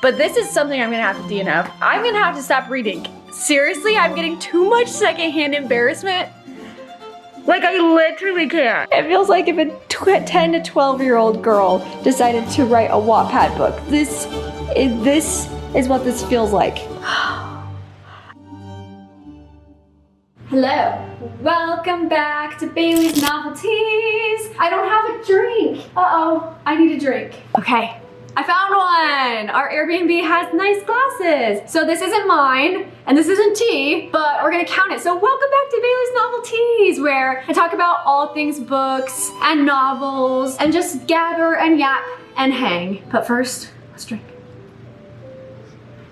But this is something I'm gonna have to DNF. I'm gonna have to stop reading. Seriously, I'm getting too much secondhand embarrassment. Like, I literally can't. It feels like if a 10 to 12-year-old girl decided to write a Wattpad book. This is what this feels like. Hello, welcome back to Bailey's Novelties. I don't have a drink. Uh-oh, I need a drink. Okay, I found one. Our Airbnb has nice glasses. So this isn't mine, and this isn't tea, but we're gonna count it. So welcome back to Bailey's Novelties, where I talk about all things books and novels, and just gather and yap and hang. But first, let's drink.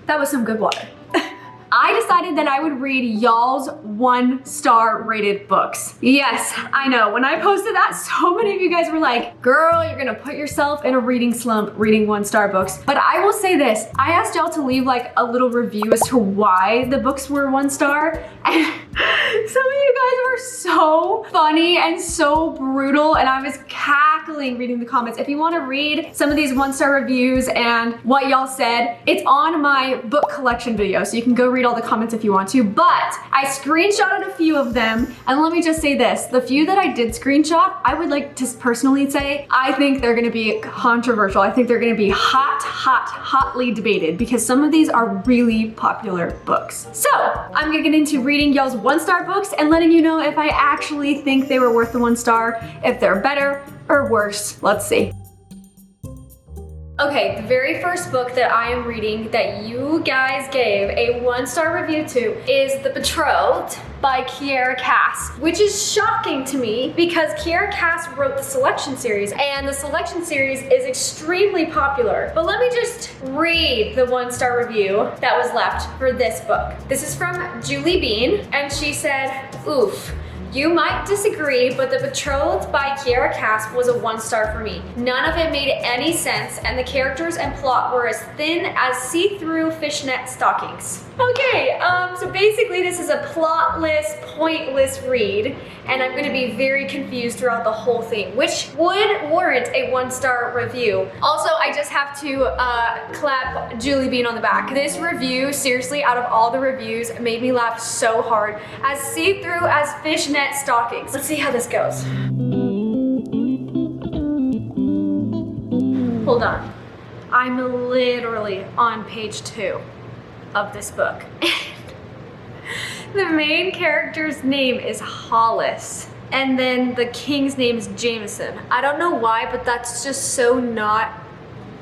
That was some good water. I decided that I would read y'all's 1-star rated books. Yes, I know, when I posted that, so many of you guys were like, girl, you're gonna put yourself in a reading slump reading 1-star books. But I will say this, I asked y'all to leave like a little review as to why the books were 1-star, and some of you guys were so funny and so brutal, and I was cackling reading the comments. If you wanna read some of these 1-star reviews and what y'all said, it's on my book collection video, so you can go read all the comments if you want to, but I screenshotted a few of them, and let me just say this, the few that I did screenshot, I would like to personally say, I think they're gonna be controversial. I think they're gonna be hotly debated, because some of these are really popular books. So, I'm gonna get into reading y'all's 1-star books and letting you know if I actually think they were worth the 1-star, if they're better or worse. Let's see. Okay, the very first book that I am reading that you guys gave a 1-star review to is The Betrothed by Kiera Cass, which is shocking to me because Kiera Cass wrote the Selection series, and the Selection series is extremely popular. But let me just read the 1-star review that was left for this book. This is from Julie Bean, and she said, oof. You might disagree, but The Betrothed by Kiera Cass was a 1-star for me. None of it made any sense, and the characters and plot were as thin as see-through fishnet stockings. Okay, so basically this is a plotless, pointless read, and I'm gonna be very confused throughout the whole thing, which would warrant a 1-star review. Also, I just have to clap Julie Bean on the back. This review, seriously, out of all the reviews, made me laugh so hard. As see-through as fishnet stockings. Let's see how this goes. Hold on. I'm literally on page 2 of this book. The main character's name is Hollis, and then the king's name is Jameson. I don't know why, but that's just so not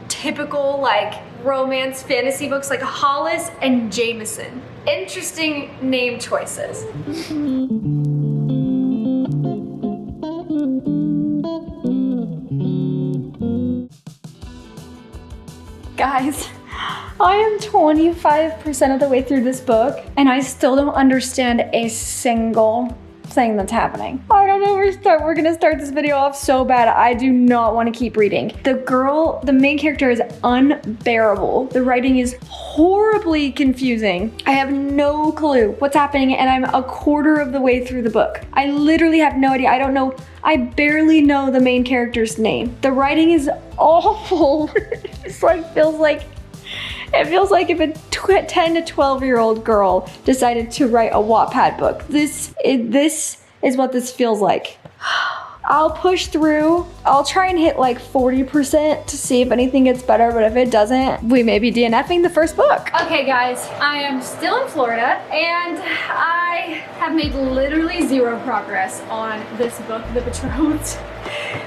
typical like romance fantasy books, like Hollis and Jameson. Interesting name choices. Guys, I am 25% of the way through this book, and I still don't understand a single thing that's happening. I don't know where we're gonna start this video off so bad. I do not want to keep reading. The main character is unbearable. The writing is horribly confusing. I have no clue what's happening, and I'm a quarter of the way through the book. I literally have no idea. I barely know the main character's name. The writing is awful. It feels like if a 10 to 12-year-old girl decided to write a Wattpad book. This is what this feels like. I'll push through. I'll try and hit like 40% to see if anything gets better, but if it doesn't, we may be DNFing the first book. Okay guys, I am still in Florida, and I have made literally 0 progress on this book, The Betrothed,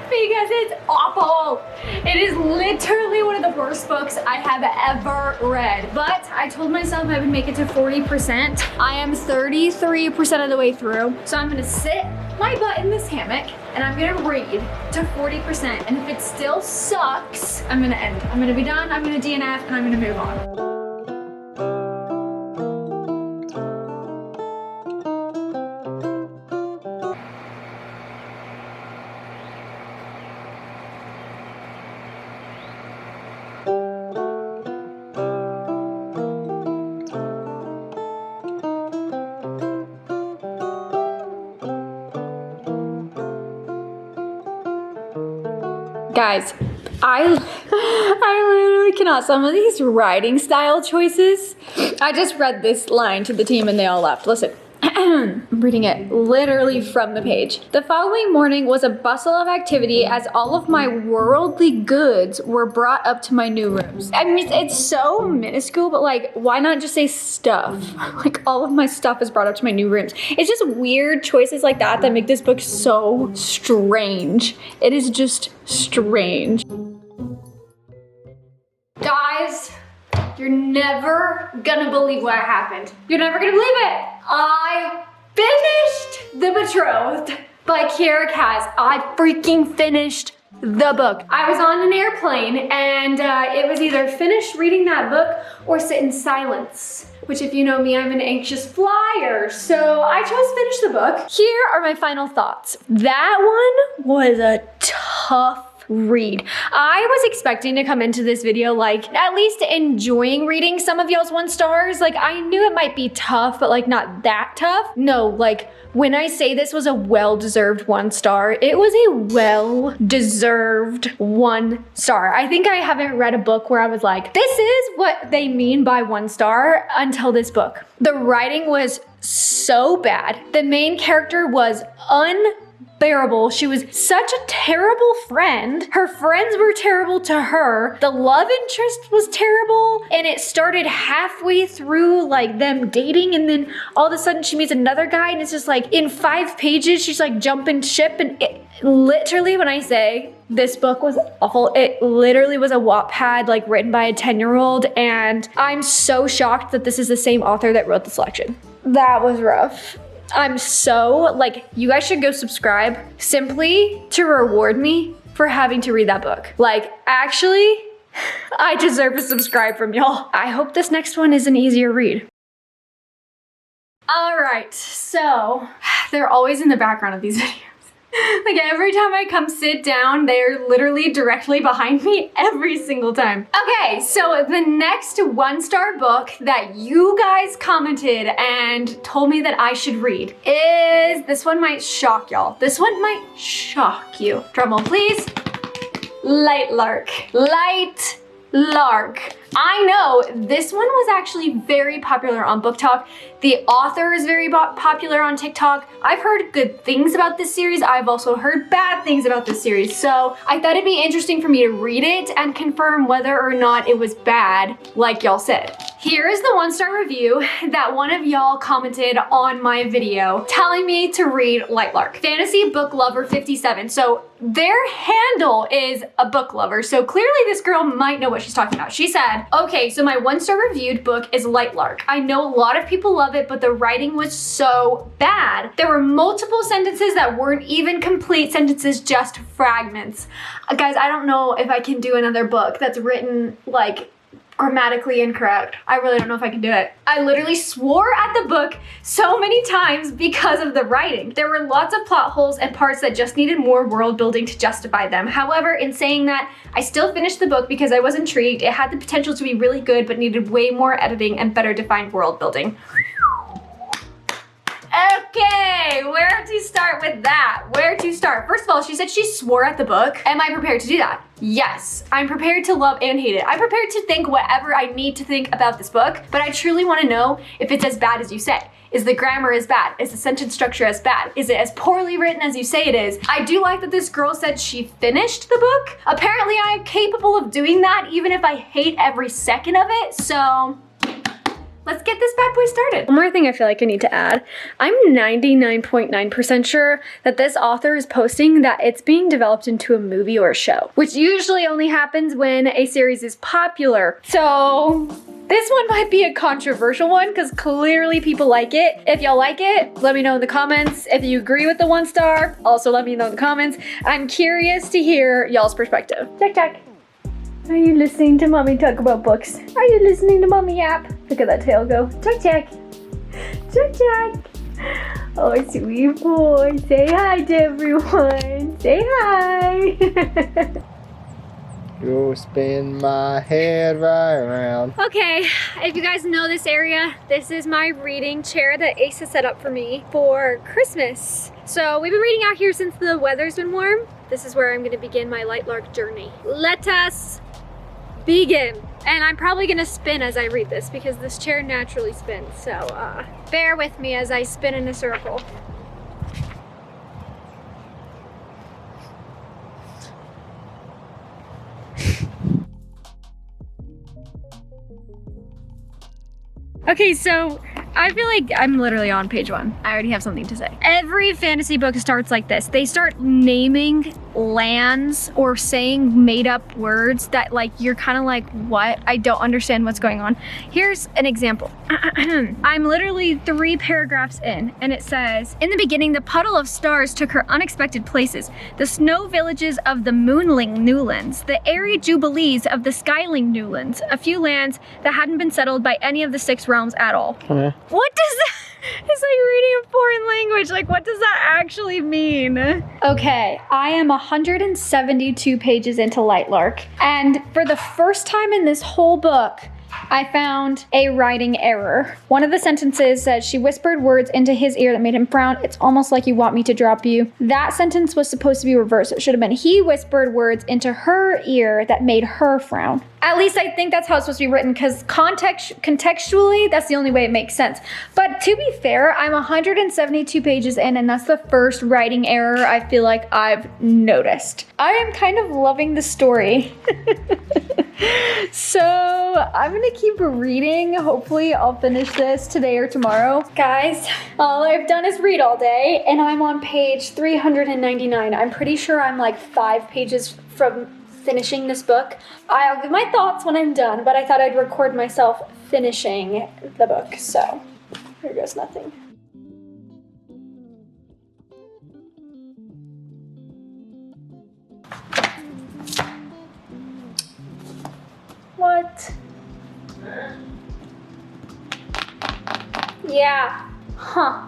because it's awful. It is literally one of the worst books I have ever read, but I told myself I would make it to 40%. I am 33% of the way through, so I'm gonna sit my butt in this hammock and I'm gonna read to 40%, and if it still sucks, I'm gonna end. I'm gonna be done, I'm gonna DNF, and I'm gonna move on. Guys, I literally cannot. Some of these writing style choices. I just read this line to the team and they all laughed. Listen. I'm reading it literally from the page. The following morning was a bustle of activity as all of my worldly goods were brought up to my new rooms. I mean, it's so minuscule, but like, why not just say stuff? Like, all of my stuff is brought up to my new rooms. It's just weird choices like that that make this book so strange. It is just strange. Guys, you're never gonna believe what happened. You're never gonna believe it. I finished The Betrothed by Kiera Kaz. I freaking finished the book. I was on an airplane and it was either finish reading that book or sit in silence. Which, if you know me, I'm an anxious flyer. So I chose finish the book. Here are my final thoughts. That one was a tough read. I was expecting to come into this video like at least enjoying reading some of y'all's 1 stars. Like, I knew it might be tough, but like not that tough. No, like when I say this was a well-deserved 1 star, it was a well-deserved 1 star. I think I haven't read a book where I was like, this is what they mean by 1 star until this book. The writing was so bad. The main character was unbearable. She was such a terrible friend. Her friends were terrible to her. The love interest was terrible. And it started halfway through like them dating, and then all of a sudden she meets another guy, and it's just like in 5 pages she's like jumping ship. And it literally, when I say this book was awful, it literally was a Wattpad like written by a 10-year-old, and I'm so shocked that this is the same author that wrote the selection. That was rough. I'm so, like, you guys should go subscribe simply to reward me for having to read that book. Like, actually, I deserve a subscribe from y'all. I hope this next one is an easier read. All right, so they're always in the background of these videos. Like, every time I come sit down, they're literally directly behind me every single time. Okay, so the next 1-star book that you guys commented and told me that I should read is, this one might shock y'all. This one might shock you. Drumroll, please. Lightlark. Lightlark. I know this one was actually very popular on Book Talk. The author is very popular on TikTok. I've heard good things about this series. I've also heard bad things about this series. So I thought it'd be interesting for me to read it and confirm whether or not it was bad, like y'all said. Here is the 1-star review that one of y'all commented on my video telling me to read Lightlark. Fantasy Book Lover 57. So their handle is a book lover. So clearly this girl might know what she's talking about. She said, okay, so my 1-star reviewed book is Lightlark. I know a lot of people love it, but the writing was so bad. There were multiple sentences that weren't even complete sentences, just fragments. Guys, I don't know if I can do another book that's written like grammatically incorrect. I really don't know if I can do it. I literally swore at the book so many times because of the writing. There were lots of plot holes and parts that just needed more world building to justify them. However, in saying that, I still finished the book because I was intrigued. It had the potential to be really good, but needed way more editing and better defined world building. Okay, where to start with that? Where to start? First of all, she said she swore at the book. Am I prepared to do that? Yes, I'm prepared to love and hate it. I'm prepared to think whatever I need to think about this book, but I truly want to know if it's as bad as you say. Is the grammar as bad? Is the sentence structure as bad? Is it as poorly written as you say it is? I do like that this girl said she finished the book. Apparently I am capable of doing that even if I hate every second of it, so let's get this bad boy started. One more thing I feel like I need to add. I'm 99.9% sure that this author is posting that it's being developed into a movie or a show, which usually only happens when a series is popular. So this one might be a controversial one because clearly people like it. If y'all like it, let me know in the comments. If you agree with the 1-star, also let me know in the comments. I'm curious to hear y'all's perspective. Check, check. Are you listening to mommy talk about books? Are you listening to mommy yap? Look at that tail go. Check, check. Check, check. Oh, sweet boy. Say hi to everyone. Say hi. You'll spin my head right around. Okay, if you guys know this area, this is my reading chair that Ace has set up for me for Christmas. So we've been reading out here since the weather's been warm. This is where I'm gonna begin my Lightlark journey. Let us Vegan. And I'm probably gonna spin as I read this because this chair naturally spins. So bear with me as I spin in a circle. Okay, so I feel like I'm literally on page 1. I already have something to say. Every fantasy book starts like this. They start naming lands or saying made up words that like you're kind of like, what? I don't understand what's going on. Here's an example. I'm literally 3 paragraphs in and it says, in the beginning, the puddle of stars took her unexpected places. The snow villages of the moonling newlands, the airy jubilees of the skyling newlands, a few lands that hadn't been settled by any of the 6 realms at all. What does that? It's like reading a foreign language. Like, what does that actually mean? Okay, I am 172 pages into Lightlark. And for the first time in this whole book, I found a writing error. One of the sentences said, she whispered words into his ear that made him frown. It's almost like you want me to drop you. That sentence was supposed to be reversed. It should have been, he whispered words into her ear that made her frown. At least I think that's how it's supposed to be written because contextually, that's the only way it makes sense. But to be fair, I'm 172 pages in and that's the first writing error I feel like I've noticed. I am kind of loving the story. So I'm gonna keep reading. Hopefully I'll finish this today or tomorrow. Guys, all I've done is read all day and I'm on page 399. I'm pretty sure I'm like 5 pages from finishing this book. I'll give my thoughts when I'm done, but I thought I'd record myself finishing the book. So here goes nothing. What? Yeah. Huh.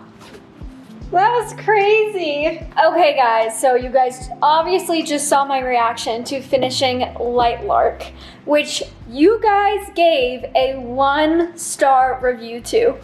That was crazy. Okay guys, so you guys obviously just saw my reaction to finishing Lightlark, which you guys gave a 1-star review to.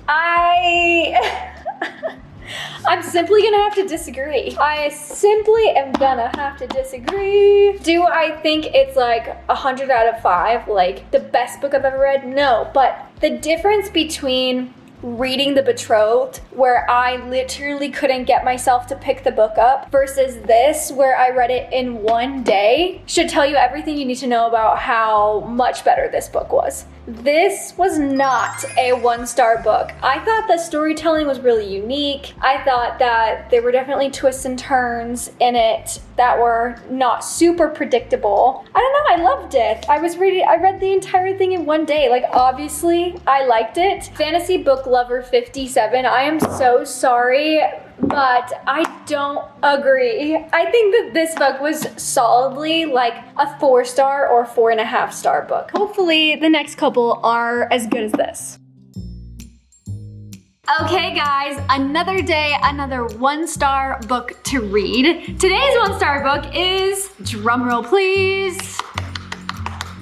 I'm simply gonna have to disagree. I simply am gonna have to disagree. Do I think it's like 100 out of 5, like the best book I've ever read? No, but the difference between reading The Betrothed, where I literally couldn't get myself to pick the book up, versus this, where I read it in 1 day, should tell you everything you need to know about how much better this book was. This was not a 1-star book. I thought the storytelling was really unique. I thought that there were definitely twists and turns in it that were not super predictable. I don't know, I loved it. I read the entire thing in 1 day. Like, obviously, I liked it. Fantasy Book Lover 57, I am so sorry, but I don't agree. I think that this book was solidly like a 4-star or 4.5-star book. Hopefully the next couple are as good as this. Okay guys, another day, another 1-star book to read. Today's 1-star book is, drumroll please,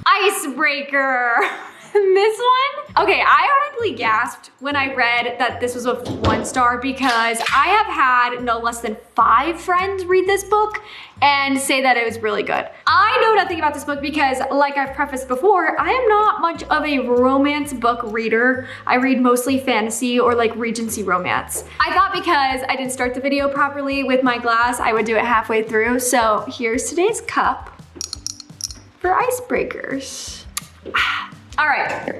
Icebreaker. This one? Okay, I honestly gasped when I read that this was a 1-star because I have had no less than 5 friends read this book and say that it was really good. I know nothing about this book because, like I've prefaced before, I am not much of a romance book reader. I read mostly fantasy or like Regency romance. I thought because I didn't start the video properly with my glass, I would do it halfway through. So here's today's cup for Icebreakers. All right.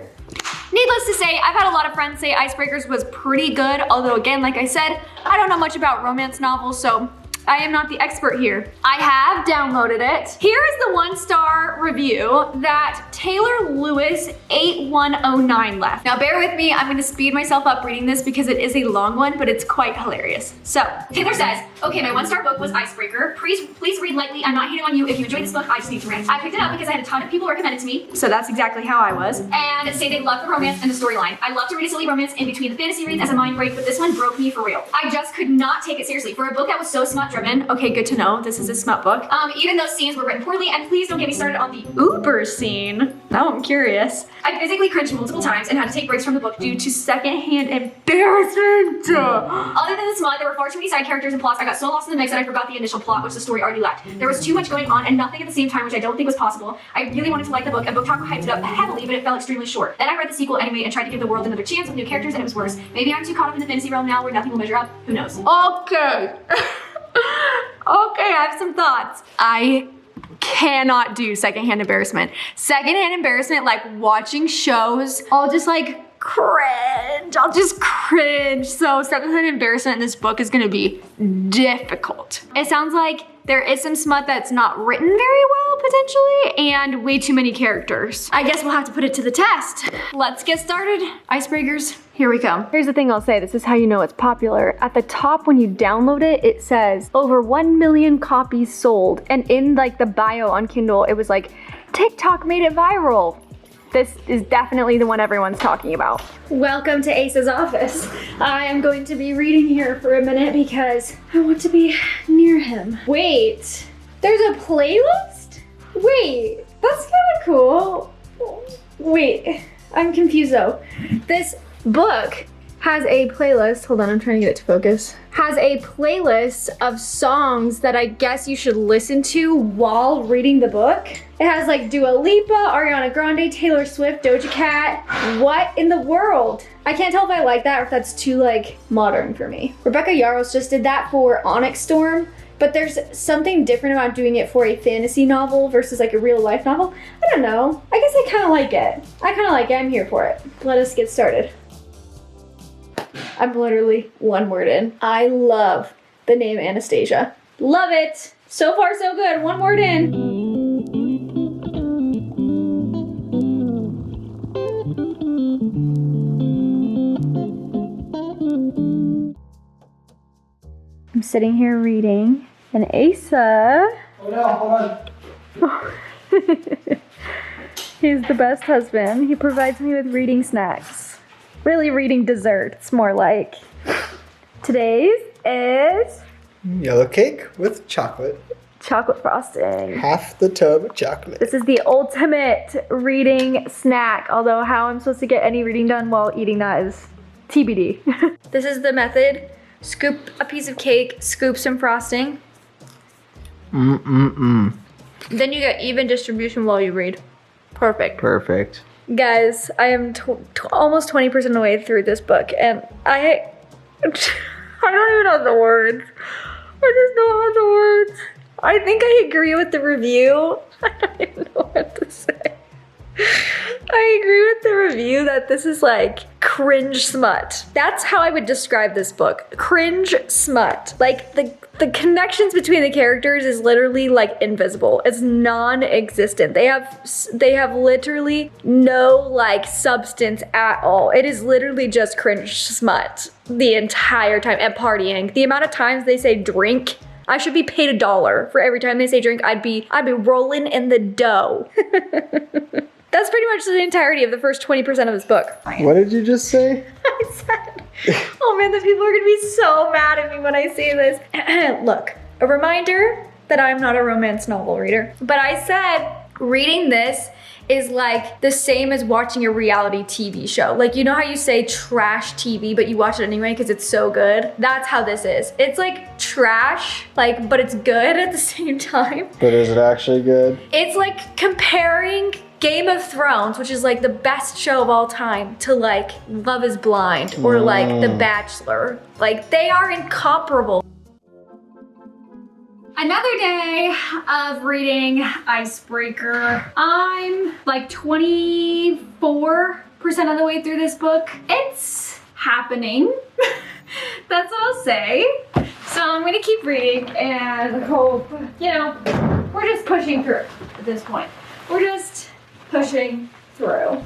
Needless to say, I've had a lot of friends say Icebreakers was pretty good, although again, like I said, I don't know much about romance novels, so I am not the expert here. I have downloaded it. Here is the 1-star review that Taylor Lewis 8109 left. Now bear with me, I'm gonna speed myself up reading this because it is a long one, but it's quite hilarious. So, Taylor says, okay, my 1-star book was Icebreaker. Please read lightly. I'm not hating on you. If you enjoyed this book, I just need to rant. I picked it up because I had a ton of people recommend it to me. So that's exactly how I was. And say they love the romance and the storyline. I love to read a silly romance in between the fantasy reads as a mind break, but this one broke me for real. I just could not take it seriously. For a book that was so smut driven, driven. Okay, good to know. This is a smut book. Even though scenes were written poorly, and please don't get me started on the Uber scene. Now I'm curious. I physically cringed multiple times and had to take breaks from the book due to secondhand embarrassment. Other than the smut, there were far too many side characters and plots. I got so lost in the mix that I forgot the initial plot, which the story already lacked. There was too much going on and nothing at the same time, which I don't think was possible. I really wanted to like the book, and Book Talk hyped it up heavily, but it felt extremely short. Then I read the sequel anyway and tried to give the world another chance with new characters, and it was worse. Maybe I'm too caught up in the fantasy realm now where nothing will measure up. Who knows? Okay. Okay, I have some thoughts. I cannot do secondhand embarrassment. Secondhand embarrassment, like watching shows, I'll just like cringe. I'll just cringe. So secondhand embarrassment in this book is gonna be difficult. It sounds like there is some smut that's not written very well, potentially, and way too many characters. I guess we'll have to put it to the test. Let's get started. Icebreakers, here we come. Here's the thing I'll say, this is how you know it's popular. At the top when you download it, it says over 1 million copies sold. And in like the bio on Kindle, it was like, TikTok made it viral. This is definitely the one everyone's talking about. Welcome to Ace's office. I am going to be reading here for a minute because I want to be near him. Wait, there's a playlist? Wait, that's kind of cool. Wait, I'm confused though. This book has a playlist, hold on, I'm trying to get it to focus. Has a playlist of songs that I guess you should listen to while reading the book. It has like Dua Lipa, Ariana Grande, Taylor Swift, Doja Cat. What in the world? I can't tell if I like that or if that's too like modern for me. Rebecca Yarros just did that for Onyx Storm, but there's something different about doing it for a fantasy novel versus like a real life novel. I don't know, I guess I kind of like it. I'm here for it. Let us get started. I'm literally one word in. I love the name Anastasia. Love it. So far, so good. One word in. I'm sitting here reading, and Asa. Oh no, hold on. He's the best husband. He provides me with reading snacks. Really reading desserts, more like. Today's is Yellow cake with chocolate. chocolate frosting. Half the tub of chocolate. This is the ultimate reading snack, although how I'm supposed to get any reading done while eating that is TBD. This is the method. Scoop a piece of cake, scoop some frosting. Then you get even distribution while you read. Perfect. Perfect. Guys, I am almost 20% of the way through this book, and I don't even have the words. I just don't have the words. I think I agree with the review. I don't even know what to say. I agree with the review that this is like cringe smut. That's how I would describe this book. Cringe smut. Like the connections between the characters is literally like invisible. It's non-existent. They have literally no like substance at all. It is literally just cringe smut the entire time, and partying. The amount of times they say drink, I should be paid $1 for every time they say drink. I'd be rolling in the dough. That's pretty much the entirety of the first 20% of this book. What did you just say? I said, oh man, the people are gonna be so mad at me when I say this. Look, a reminder that I'm not a romance novel reader, but I said reading this is like the same as watching a reality TV show. Like, you know how you say trash TV, but you watch it anyway because it's so good? That's how this is. It's like trash, like, but it's good at the same time. But is it actually good? It's like comparing Game of Thrones, which is like the best show of all time, to like Love is Blind or like The Bachelor. Like, they are incomparable. Another day of reading Icebreaker. I'm like 24% of the way through this book. It's happening. That's what I'll say. So I'm gonna keep reading and hope, you know, we're just pushing through at this point. We're just pushing through.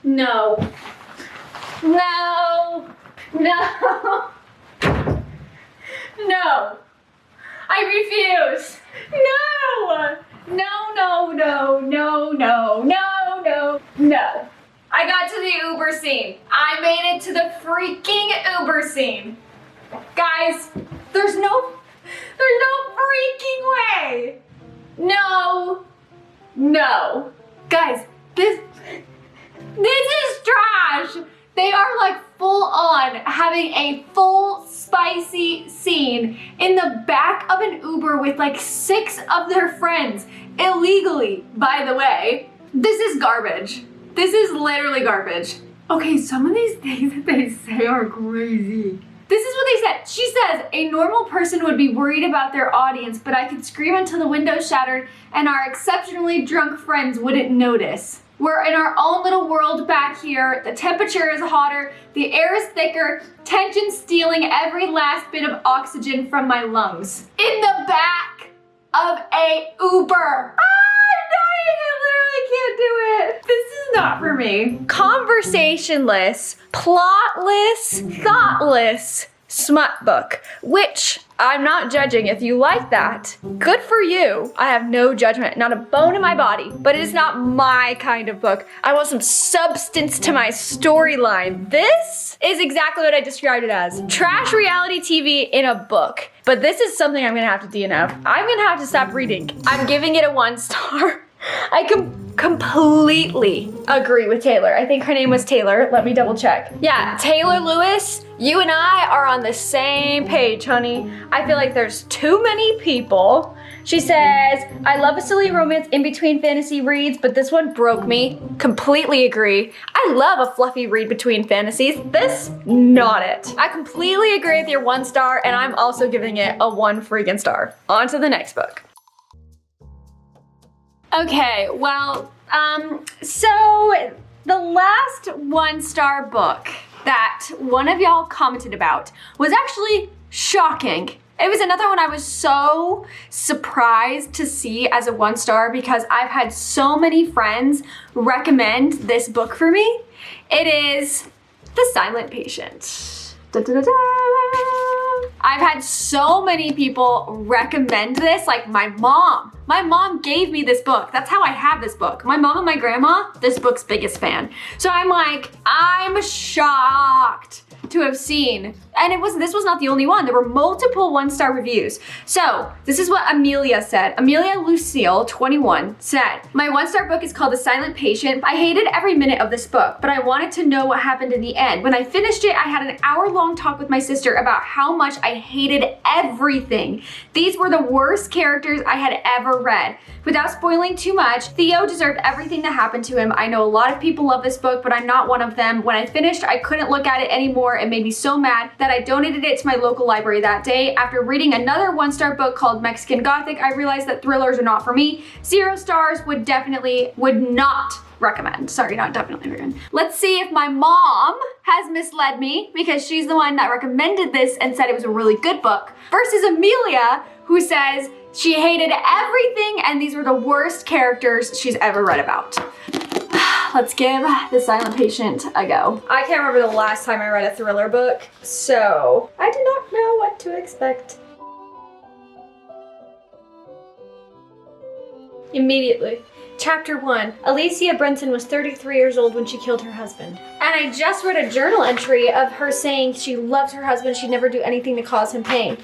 No. No. No. No. I refuse. No. No, no, no, no, no, no, no, no. I got to the Uber Uber scene. I made it to the freaking Uber scene. Guys, there's no freaking way. No. Guys, this is trash. They are like full on having a full spicy scene in the back of an Uber with like 6 of their friends, illegally, by the way. This is garbage. This is literally garbage. Okay, some of these things that they say are crazy. This is what they said. She says, a normal person would be worried about their audience, but I could scream until the window shattered and our exceptionally drunk friends wouldn't notice. We're in our own little world back here. The temperature is hotter, the air is thicker, tension stealing every last bit of oxygen from my lungs. In the back of a Uber. I'm dying, I literally can't do it. This is not for me. Conversationless, plotless, thoughtless smut book, which I'm not judging. If you like that, good for you. I have no judgment, not a bone in my body, but it is not my kind of book. I want some substance to my storyline. This is exactly what I described it as. Trash reality TV in a book. But this is something I'm gonna have to DNF. I'm gonna have to stop reading. I'm giving it a 1 star. I completely agree with Taylor. I think her name was Taylor. Let me double check. Yeah, Taylor Lewis, you and I are on the same page, honey. I feel like there's too many people. She says, I love a silly romance in between fantasy reads, but this one broke me. Completely agree. I love a fluffy read between fantasies. This, not it. I completely agree with your 1 star, and I'm also giving it a 1 freaking star. On to the next book. Okay, well, so the last 1 star book that one of y'all commented about was actually shocking. It was another one I was so surprised to see as a 1 star because I've had so many friends recommend this book for me. It is The Silent Patient. Da, da, da, da. I've had so many people recommend this, like my mom. My mom gave me this book. That's how I have this book. My mom and my grandma, this book's biggest fan. So I'm like, I'm shocked to have seen. And this was not the only one. There were multiple 1 star reviews. So this is what Amelia said. Amelia Lucille, 21, said, my 1 star book is called The Silent Patient. I hated every minute of this book, but I wanted to know what happened in the end. When I finished it, I had an hour-long talk with my sister about how much I hated everything. These were the worst characters I had ever read. Without spoiling too much, Theo deserved everything that happened to him. I know a lot of people love this book, but I'm not one of them. When I finished, I couldn't look at it anymore. It made me so mad that I donated it to my local library that day. After reading another 1 star book called Mexican Gothic, I realized that thrillers are not for me. 0 stars would not recommend. Sorry, not definitely recommend. Let's see if my mom has misled me because she's the one that recommended this and said it was a really good book versus Amelia, who says she hated everything and these were the worst characters she's ever read about. Let's give The Silent Patient a go. I can't remember the last time I read a thriller book, so I do not know what to expect. Immediately. Chapter 1. Alicia Brenton was 33 years old when she killed her husband. And I just read a journal entry of her saying she loves her husband, she'd never do anything to cause him pain.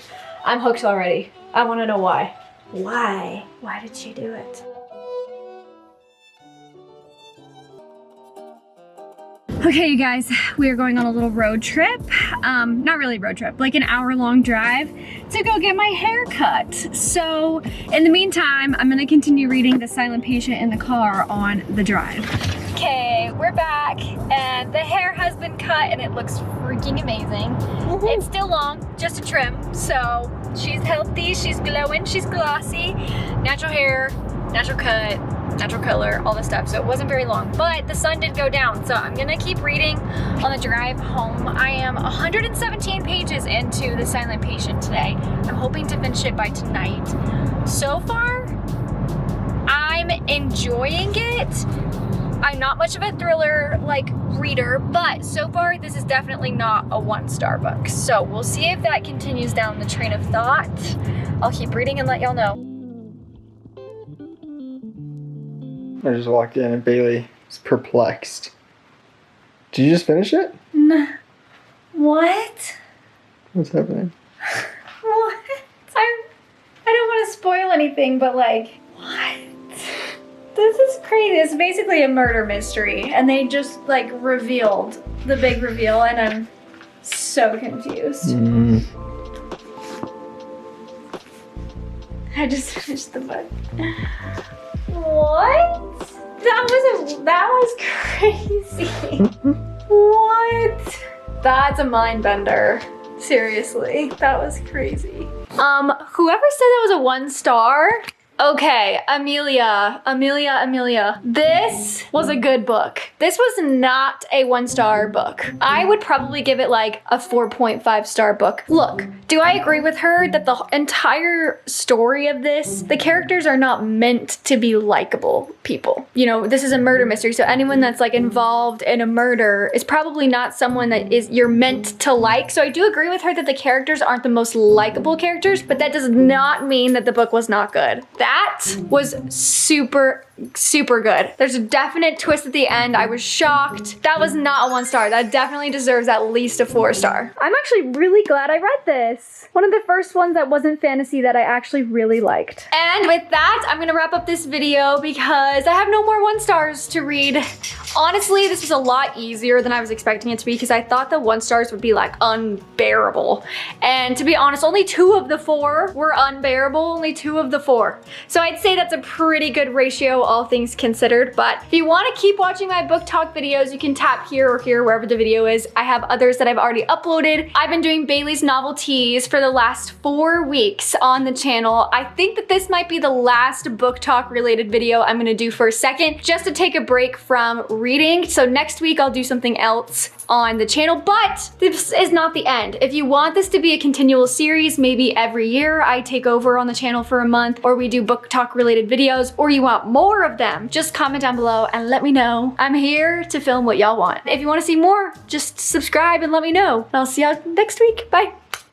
I'm hooked already. I want to know why. Why? Why did she do it? Okay, you guys, we are going on a little road trip. Not really a road trip, like an hour-long drive to go get my hair cut. So in the meantime, I'm gonna continue reading The Silent Patient in the car on the drive. Okay, we're back and the hair has been cut and it looks freaking amazing. It's still long, just a trim. So she's healthy, she's glowing, she's glossy. Natural hair, natural cut, natural color, all this stuff. So it wasn't very long, but the sun did go down. So I'm gonna keep reading on the drive home. I am 117 pages into The Silent Patient today. I'm hoping to finish it by tonight. So far, I'm enjoying it. I'm not much of a thriller reader, but so far this is definitely not a 1 star book. So we'll see if that continues down the train of thought. I'll keep reading and let y'all know. I just walked in and Bailey was perplexed. Did you just finish it? What? What's happening? What? I don't want to spoil anything, but like, what? This is crazy. It's basically a murder mystery, and they just like revealed the big reveal, and I'm so confused. I just finished the book. What? That was crazy. What? That's a mind bender. Seriously, that was crazy. Whoever said that was a 1 star. Okay, Amelia. This was a good book. This was not a 1 star book. I would probably give it like a 4.5 star book. Look, do I agree with her that the entire story of this, the characters are not meant to be likable people? You know, this is a murder mystery, so anyone that's like involved in a murder is probably not someone that you're meant to like. So I do agree with her that the characters aren't the most likable characters, but that does not mean that the book was not good. That was super good. There's a definite twist at the end. I was shocked. That was not a 1 star. That definitely deserves at least a 4 star. I'm actually really glad I read this. One of the first ones that wasn't fantasy that I actually really liked. And with that, I'm gonna wrap up this video because I have no more 1 stars to read. Honestly, this was a lot easier than I was expecting it to be because I thought the 1 stars would be like unbearable. And to be honest, only 2 of the 4 were unbearable, only 2 of the 4. So I'd say that's a pretty good ratio, all things considered. But if you want to keep watching my book talk videos, you can tap here or here, wherever the video is. I have others that I've already uploaded. I've been doing Bailey's novelties for the last 4 weeks on the channel. I think that this might be the last book talk related video I'm gonna do for a second, just to take a break from reading. So next week I'll do something else on the channel, but this is not the end. If you want this to be a continual series, maybe every year I take over on the channel for a month, or we do book talk related videos, or you want more of them, just comment down below and let me know. I'm here to film what y'all want. If you want to see more, just subscribe and let me know. I'll see y'all next week. Bye.